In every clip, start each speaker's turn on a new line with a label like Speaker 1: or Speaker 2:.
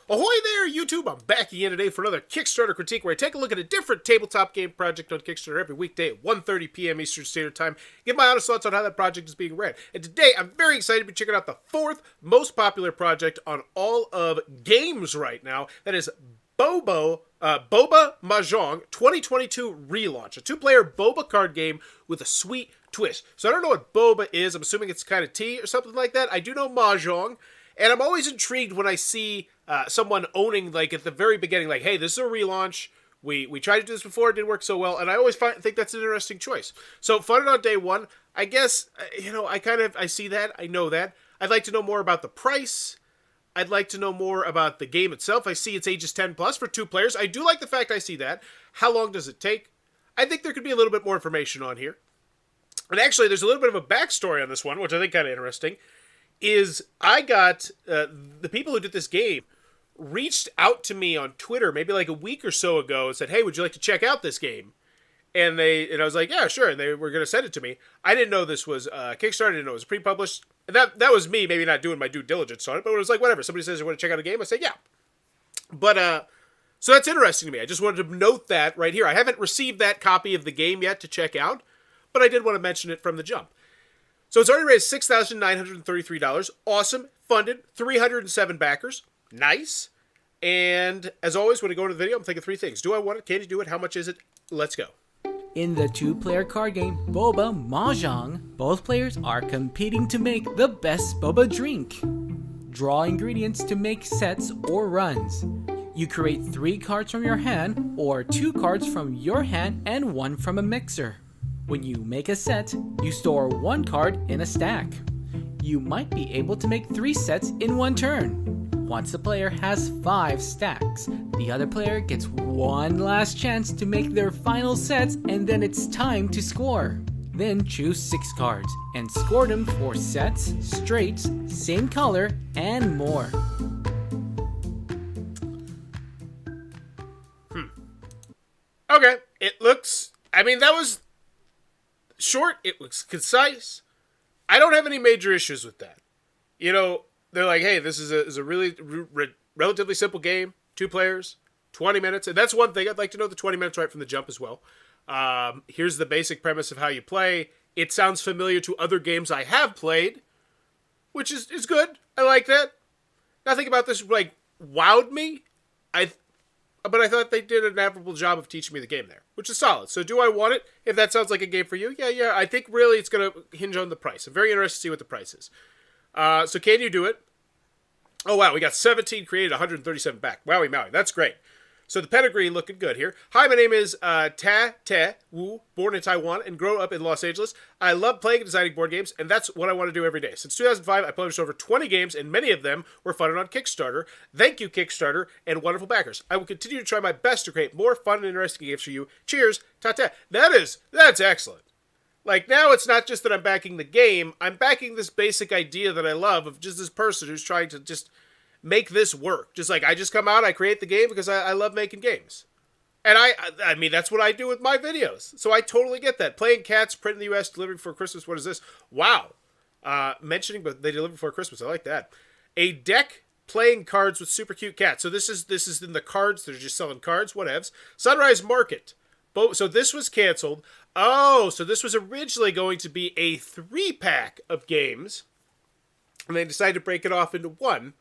Speaker 1: Ahoy there, YouTube! I'm back again today for another Kickstarter critique where I take a look at a different tabletop game project on Kickstarter every weekday at 1:30 p.m. Eastern Standard Time. Give my honest thoughts on how that project is being ran. And today, I'm very excited to be checking out the fourth most popular project on all of games right now. That is Boba Mahjong 2022 Relaunch, a two-player Boba card game with a sweet twist. So I don't know what Boba is. I'm assuming it's kind of tea or something like that. I do know Mahjong, and I'm always intrigued when I see someone owning, like, at the very beginning, like, hey, this is a relaunch. We tried to do this before, it didn't work so well, and I always think that's an interesting choice. So, funded on day one, I guess, I see that, I know that. I'd like to know more about the price. I'd like to know more about the game itself. I see it's ages 10 plus for two players. I do like the fact I see that. How long does it take? I think there could be a little bit more information on here. And actually, there's a little bit of a backstory on this one, which I think kind of interesting. I got the people who did this game reached out to me on Twitter maybe like a week or so ago and said, hey, would you like to check out this game? And I was like, yeah, sure. And they were going to send it to me. I didn't know this was Kickstarter. I didn't know it was pre-published. And that was me maybe not doing my due diligence on it. But it was like, whatever. Somebody says they want to check out a game. I say, yeah. But so that's interesting to me. I just wanted to note that right here. I haven't received that copy of the game yet to check out. But I did want to mention it from the jump. So it's already raised $6,933. Awesome. Funded. 307 backers. Nice. And as always, when I go into the video, I'm thinking three things. Do I want it? Can you do it? How much is it? Let's go.
Speaker 2: In the two-player card game Boba Mahjong, both players are competing to make the best boba drink. Draw ingredients to make sets or runs. You create 3 cards from your hand, or 2 cards from your hand and 1 from a mixer. When you make a set, you store 1 card in a stack. You might be able to make 3 sets in 1 turn. Once the player has 5 stacks, the other player gets one last chance to make their final sets, and then it's time to score. Then choose 6 cards and score them for sets, straights, same color, and more.
Speaker 1: Okay, it looks, that was short, it looks concise. I don't have any major issues with that. They're like, hey, this is a really relatively simple game, 2 players, 20 minutes. And that's one thing. I'd like to know the 20 minutes right from the jump as well. Here's the basic premise of how you play. It sounds familiar to other games I have played, which is good. I like that. Nothing about this, wowed me. But I thought they did an admirable job of teaching me the game there, which is solid. So do I want it? If that sounds like a game for you, yeah. I think really it's going to hinge on the price. I'm very interested to see what the price is. So can you do it? Oh, wow. We got 17 created, 137 back. Wowie mowie. That's great. So the pedigree looking good here. Hi, my name is Ta Wu, born in Taiwan and grew up in Los Angeles. I love playing and designing board games, and that's what I want to do every day. Since 2005, I published over 20 games, and many of them were funded on Kickstarter. Thank you, Kickstarter, and wonderful backers. I will continue to try my best to create more fun and interesting games for you. Cheers. Ta-ta. That's excellent. Now it's not just that I'm backing the game, I'm backing this basic idea that I love of just this person who's trying to just make this work. Just I just come out, I create the game because I love making games. And I mean, that's what I do with my videos. So I totally get that. Playing cats, print in the U.S., delivering before Christmas. What is this? Wow. Mentioning, but they deliver before Christmas. I like that. A deck playing cards with super cute cats. So this is in the cards. They're just selling cards. Whatevs. Sunrise Market. So this was canceled. Oh, so this was originally going to be a 3-pack of games. And they decided to break it off into one.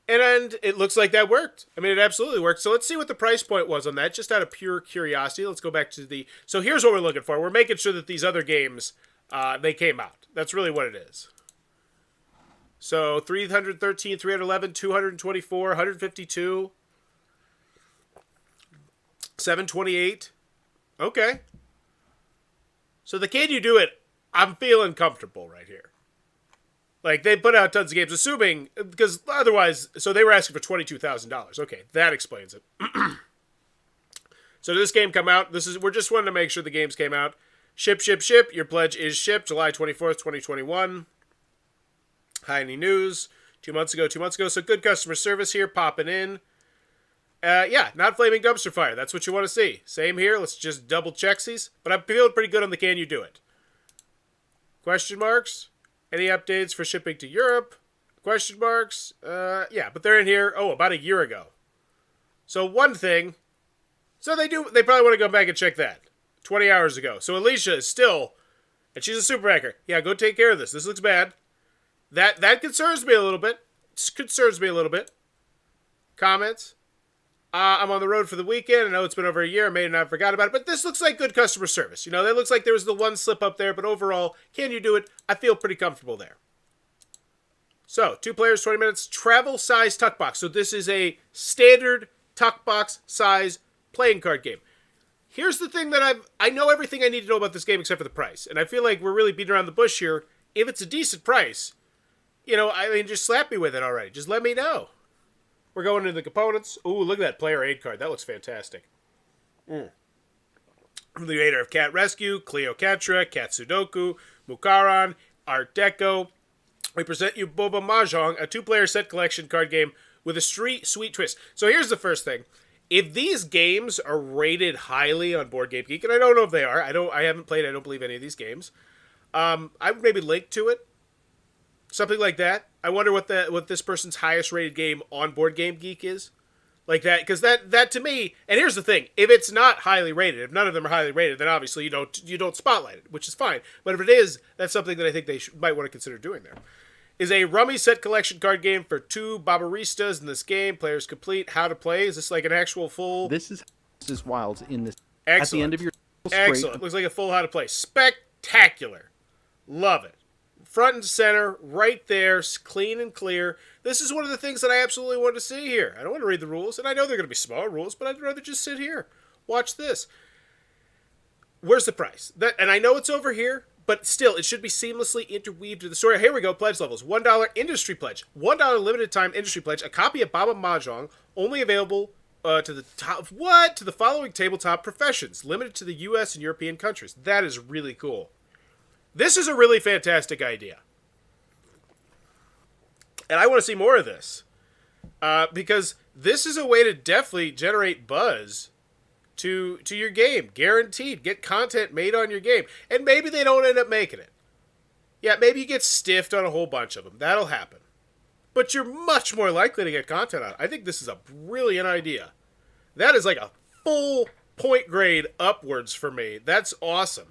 Speaker 1: And it looks like that worked. I mean, it absolutely worked. So let's see what the price point was on that, just out of pure curiosity. Let's go back to so here's what we're looking for. We're making sure that these other games, they came out. That's really what it is. So 313, 311, 224, 152, 728. Okay. So the Can You Do It, I'm feeling comfortable right here. They put out tons of games, assuming, because otherwise, so they were asking for $22,000. Okay, that explains it. So did this game come out? We're just wanting to make sure the games came out. Ship. Your pledge is shipped July 24th, 2021. Hi, any news? 2 months ago. So good customer service here, popping in. Yeah, not flaming dumpster fire. That's what you want to see. Same here. Let's just double check these. But I'm feeling pretty good on the Can You Do It? Question marks? Any updates for shipping to Europe? Question marks? Yeah, but they're in here, about a year ago. So one thing, they probably want to go back and check that. 20 hours ago. So Alicia is still, and she's a super hacker. Yeah, go take care of this. This looks bad. That concerns me a little bit. Comments? I'm on the road for the weekend. I know it's been over a year. I may not have forgot about it. But this looks like good customer service. You know, that looks like there was the one slip up there. But overall, can you do it? I feel pretty comfortable there. So, 2 players, 20 minutes. Travel size tuck box. So this is a standard tuck box size playing card game. Here's the thing that I know everything I need to know about this game except for the price. And I feel like we're really beating around the bush here. If it's a decent price, just slap me with it already. Just let me know. We're going into the components. Ooh, look at that player aid card. That looks fantastic. The creator of Cat Rescue, Cleopatra, Cat Sudoku, Mukaran, Art Deco. We present you Boba Mahjong, a 2-player set collection card game with a sweet twist. So here's the first thing. If these games are rated highly on Board Game Geek, and I don't know if they are, I haven't played, I don't believe any of these games, I would maybe link to it. Something like that. I wonder what this person's highest rated game on Board Game Geek is. Like that, because that to me, and here's the thing, if it's not highly rated, if none of them are highly rated, then obviously you don't spotlight it, which is fine. But if it is, that's something that I think they might want to consider doing there. Is a rummy set collection card game for 2 Barbaristas in this game. Players complete. How to play. Is this like an actual full...
Speaker 3: This is Wilds in this...
Speaker 1: Excellent.
Speaker 3: At the end of your...
Speaker 1: Excellent. Looks like a full how to play. Spectacular. Love it. Front and center, right there, clean and clear. This is one of the things that I absolutely want to see here. I don't want to read the rules, and I know they're going to be small rules, but I'd rather just sit here. Watch this. Where's the price? And I know it's over here, but still, it should be seamlessly interweaved to the story. Here we go, pledge levels. $1 industry pledge. $1 limited time industry pledge. A copy of Boba Mahjong, only available to the following tabletop professions. Limited to the U.S. and European countries. That is really cool. This is a really fantastic idea. And I want to see more of this. Because this is a way to definitely generate buzz to your game. Guaranteed. Get content made on your game. And maybe they don't end up making it. Yeah, maybe you get stiffed on a whole bunch of them. That'll happen. But you're much more likely to get content on it. I think this is a brilliant idea. That is like a full point grade upwards for me. That's awesome.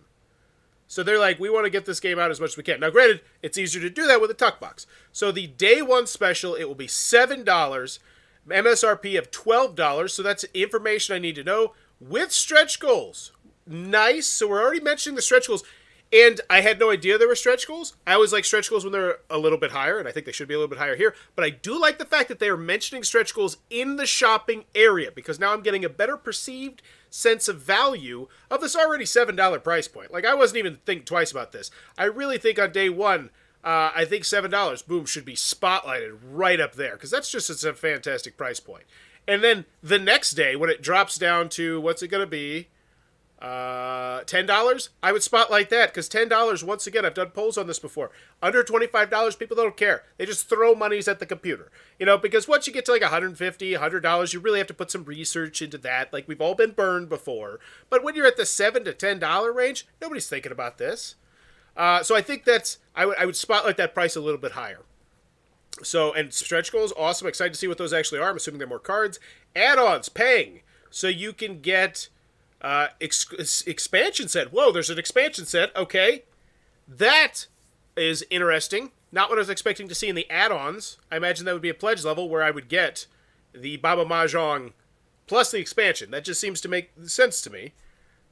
Speaker 1: So they're like, we want to get this game out as much as we can. Now, granted, it's easier to do that with a tuck box. So the day one special, it will be $7, MSRP of $12. So that's information I need to know with stretch goals. Nice. So we're already mentioning the stretch goals. And I had no idea there were stretch goals. I always like stretch goals when they're a little bit higher, and I think they should be a little bit higher here. But I do like the fact that they are mentioning stretch goals in the shopping area, because now I'm getting a better perceived sense of value of this already $7 price point. Like, I wasn't even thinking twice about this. I really think on day one, I think $7, boom, should be spotlighted right up there, because that's just a fantastic price point. And then the next day, when it drops down to, what's it going to be? $10, I would spotlight that, because $10, once again, I've done polls on this before. Under $25, people don't care. They just throw monies at the computer. You know, because once you get to like $150, $100, you really have to put some research into that. Like, we've all been burned before. But when you're at the $7 to $10 range, nobody's thinking about this. So I think I would spotlight that price a little bit higher. So, and stretch goals, awesome. Excited to see what those actually are. I'm assuming they're more cards. Add-ons, paying. So you can get expansion set. Whoa, there's an expansion set. Okay. That is interesting. Not what I was expecting to see in the add-ons. I imagine that would be a pledge level where I would get the Boba Mahjong plus the expansion. That just seems to make sense to me.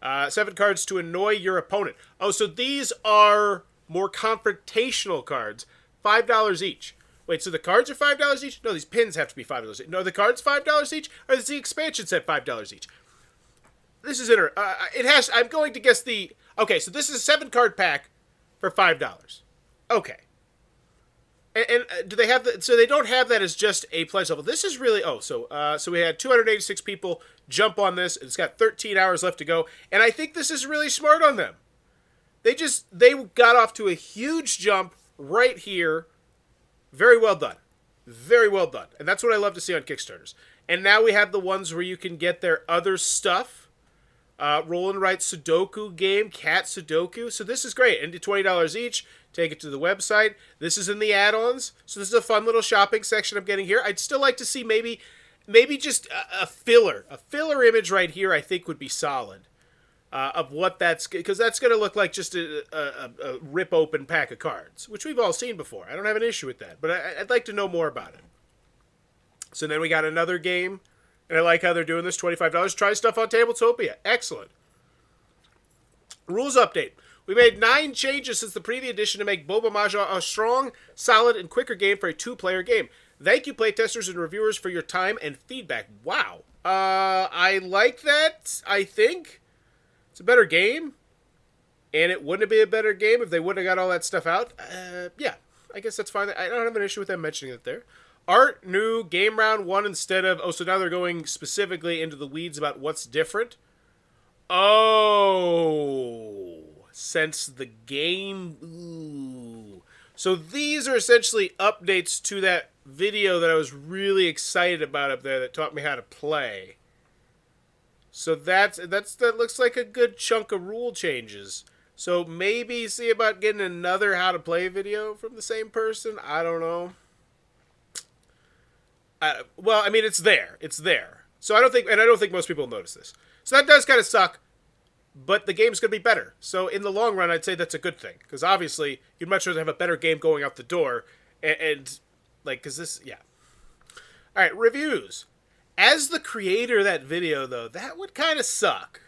Speaker 1: 7 cards to annoy your opponent. Oh, so these are more confrontational cards. $5 each. Wait, so the cards are $5 each? No, these pins have to be $5 each. No, the cards $5 each? Or is the expansion set $5 each? This is it has. I'm going to guess the. Okay, so this is a 7-card pack for $5. Okay. And do they have the? So they don't have that as just a pledge level. This is really. Oh, so we had 286 people jump on this. It's got 13 hours left to go, and I think this is really smart on them. They got off to a huge jump right here. Very well done. Very well done. And that's what I love to see on Kickstarters. And now we have the ones where you can get their other stuff. Roll and write Sudoku game, Cat Sudoku. So this is great. And $20 each. Take it to the website. This is in the add-ons. So this is a fun little shopping section I'm getting here. I'd still like to see maybe just a filler. A filler image right here I think would be solid. Of what that's... Because that's going to look like just a rip-open pack of cards. Which we've all seen before. I don't have an issue with that. But I'd like to know more about it. So then we got another game. And I like how they're doing this. $25. Try stuff on Tabletopia. Excellent. Rules update. We made 9 changes since the preview edition to make Boba Mahjong a strong, solid, and quicker game for a 2-player game. Thank you, playtesters and reviewers, for your time and feedback. Wow. I like that, I think. It's a better game. And it wouldn't be a better game if they wouldn't have got all that stuff out. Yeah, I guess that's fine. I don't have an issue with them mentioning it there. Art, new, game round 1 instead of... Oh, so now they're going specifically into the weeds about what's different. Oh... Since the game... Ooh. So these are essentially updates to that video that I was really excited about up there that taught me how to play. So that looks like a good chunk of rule changes. So maybe see about getting another how to play video from the same person. I don't know. Well, I mean, it's there. It's there. So I don't think most people notice this. So that does kind of suck. But the game's going to be better. So in the long run, I'd say that's a good thing. Because obviously, you'd much rather have a better game going out the door. And like, because this, yeah. All right, reviews. As the creator of that video, though, that would kind of suck.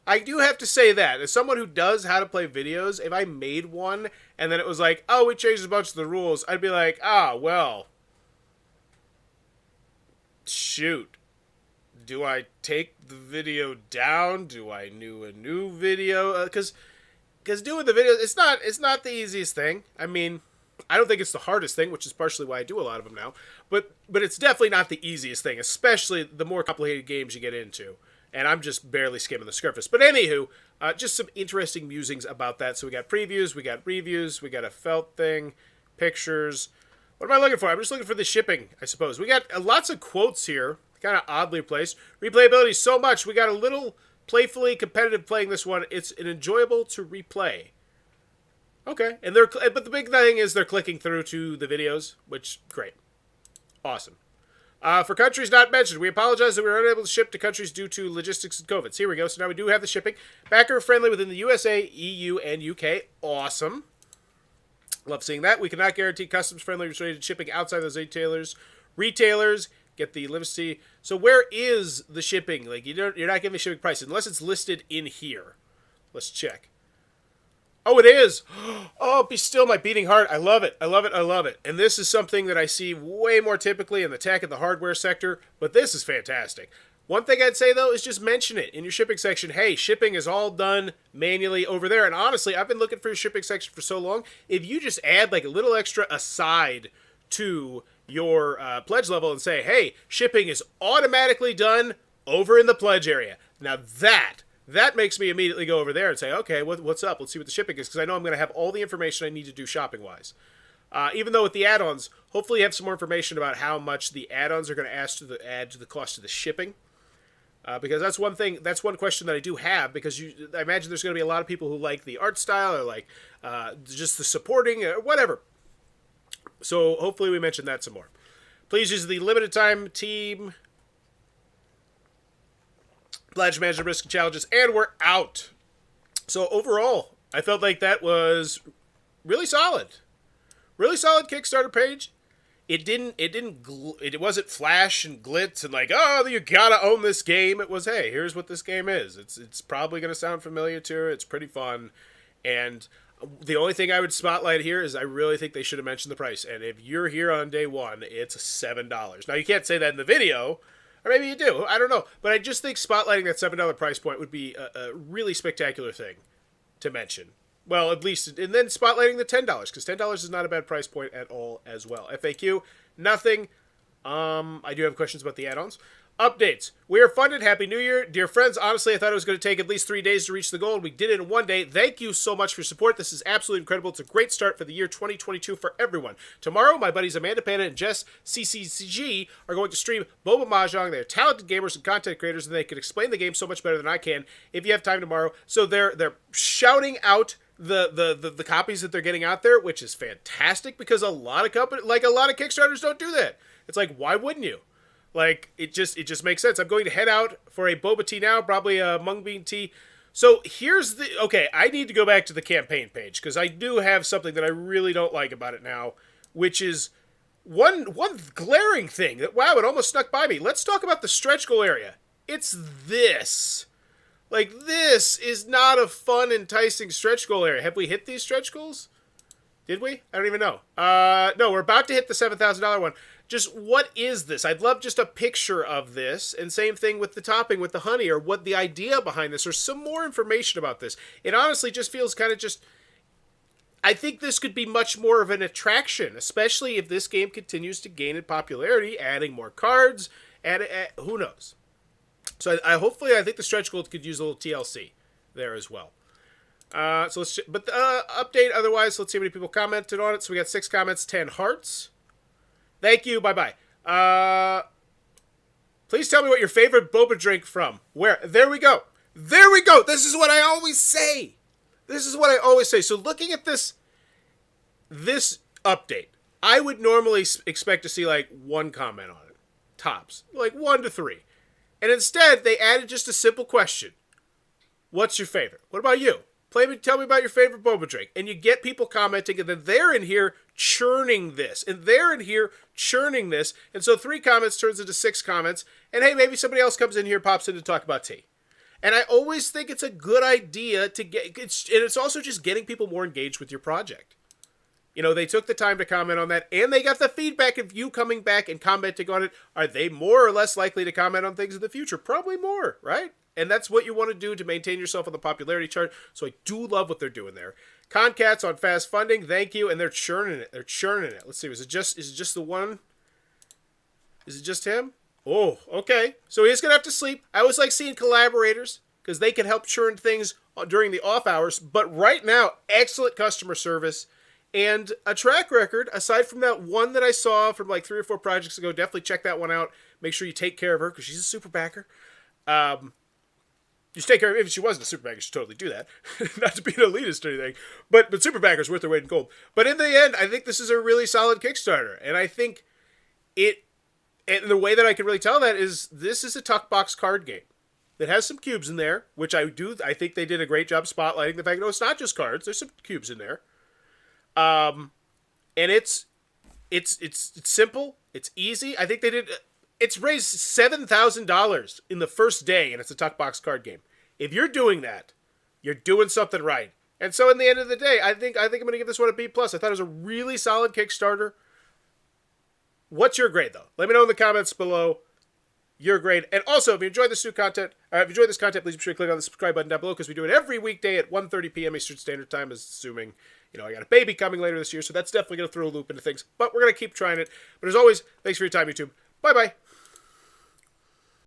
Speaker 1: I do have to say that. As someone who does how to play videos, if I made one and then it was like, oh, we changed a bunch of the rules, I'd be like, well. Shoot. Do I take the video down? Do I do a new video? Because doing the video, it's not the easiest thing. I mean, I don't think it's the hardest thing, which is partially why I do a lot of them now. But it's definitely not the easiest thing, especially the more complicated games you get into. And I'm just barely skimming the surface. But anywho, just some interesting musings about that. So we got previews, we got reviews, we got a felt thing, pictures. What am I looking for? I'm just looking for the shipping, I suppose. We got lots of quotes here. Kind of oddly placed. Replayability so much. We got a little playfully competitive playing this one. It's an enjoyable to replay. Okay. But the big thing is they're clicking through to the videos, which, great. Awesome. For countries not mentioned, we apologize that we were unable to ship to countries due to logistics and COVID. So here we go. So now we do have the shipping. Backer friendly within the USA, EU, and UK. Awesome. Love seeing that. We cannot guarantee customs friendly related shipping outside those retailers. Get the liberty. So where is the shipping? Like you're not giving the shipping price unless it's listed in here. Let's check. Oh, it is. Oh, be still my beating heart. I love it. I love it. I love it. And this is something that I see way more typically in the tech and the hardware sector. But this is fantastic. One thing I'd say though is just mention it in your shipping section. Hey, shipping is all done manually over there. And honestly, I've been looking for your shipping section for so long. If you just add like a little extra aside to your pledge level and say, hey, shipping is automatically done over in the pledge area. Now that makes me immediately go over there and say, okay, what's up? Let's see what the shipping is, because I know I'm going to have all the information I need to do shopping-wise. Even though with the add-ons, hopefully you have some more information about how much the add-ons are going to ask to add to the cost of the shipping. Because that's one question that I do have, because I imagine there's going to be a lot of people who like the art style or like just the supporting or whatever. So hopefully we mention that some more. Please use the limited time team pledge management risk and challenges, and we're out. So overall, I felt like that was really solid. Really solid Kickstarter page. It wasn't flash and glitz and like, oh, you gotta own this game. It was, hey, here's what this game is. It's probably gonna sound familiar to her. It's pretty fun. And the only thing I would spotlight here is I really think they should have mentioned the price. And if you're here on day one, it's $7. Now, you can't say that in the video, or maybe you do. I don't know. But I just think spotlighting that $7 price point would be a really spectacular thing to mention. Well, at least, and then spotlighting the $10, because $10 is not a bad price point at all as well. FAQ, nothing. I do have questions about the add-ons. Updates. We are funded. Happy New Year. Dear friends, honestly, I thought it was going to take at least 3 days to reach the goal, and we did it in 1 day. Thank you so much for your support. This is absolutely incredible. It's a great start for the year 2022 for everyone. Tomorrow, my buddies Amanda Panda and Jess CCCG are going to stream Boba Mahjong. They're talented gamers and content creators, and they can explain the game so much better than I can if you have time tomorrow. So they're shouting out the copies that they're getting out there, which is fantastic because a lot of Kickstarters don't do that. It's like, why wouldn't you? Like, it just makes sense. I'm going to head out for a boba tea now, probably a mung bean tea. So here's okay, I need to go back to the campaign page because I do have something that I really don't like about it now, which is one glaring thing that, wow, it almost snuck by me. Let's talk about the stretch goal area. It's this. Like, this is not a fun, enticing stretch goal area. Have we hit these stretch goals? Did we? I don't even know. No, we're about to hit the $7,000 one. Just what is this? I'd love just a picture of this, and same thing with the topping with the honey, or what the idea behind this, or some more information about this. It honestly just feels kind of just... I think this could be much more of an attraction, especially if this game continues to gain in popularity, adding more cards, who knows? So I think the stretch goal could use a little TLC there as well. So let's... But update otherwise, let's see how many people commented on it. So we got 6 comments, 10 hearts. Thank you. Bye-bye. Please tell me what your favorite boba drink from. Where? There we go. There we go. This is what I always say. So looking at this update, I would normally expect to see like 1 comment on it. Tops. Like 1 to 3. And instead, they added just a simple question. What's your favorite? What about you? Tell me about your favorite boba drink. And you get people commenting, and then they're in here churning this. And they're in here churning this. And so 3 comments turns into 6 comments. And hey, maybe somebody else comes in here, pops in to talk about tea. And I always think it's a good idea to get... and it's also just getting people more engaged with your project. You know, they took the time to comment on that, and they got the feedback of you coming back and commenting on it. Are they more or less likely to comment on things in the future? Probably more, right? And that's what you want to do to maintain yourself on the popularity chart. So I do love what they're doing there. Concats on fast funding, thank you. And they're churning it. Let's see, is it just the one? Is it just him? Oh, okay. So he's going to have to sleep. I always like seeing collaborators because they can help churn things during the off hours. But right now, excellent customer service and a track record. Aside from that one that I saw from like 3 or 4 projects ago, definitely check that one out. Make sure you take care of her because she's a super backer. Just take care of her. If she wasn't a super backer, she'd totally do that. Not to be an elitist or anything. But super backers worth their weight in gold. But in the end, I think this is a really solid Kickstarter. And I think and the way that I can really tell that is this is a tuck box card game that has some cubes in there, which I think they did a great job spotlighting the fact, no, it's not just cards. There's some cubes in there. And it's simple. It's easy. I think it's raised $7,000 in the first day, and it's a tuck box card game. If you're doing that, you're doing something right. And so, in the end of the day, I think I'm going to give this one a B+. I thought it was a really solid Kickstarter. What's your grade, though? Let me know in the comments below your grade. And also, if you enjoyed this content, please be sure to click on the subscribe button down below because we do it every weekday at 1:30 p.m. Eastern Standard Time, assuming, I got a baby coming later this year, so that's definitely going to throw a loop into things. But we're going to keep trying it. But as always, thanks for your time, YouTube. Bye-bye.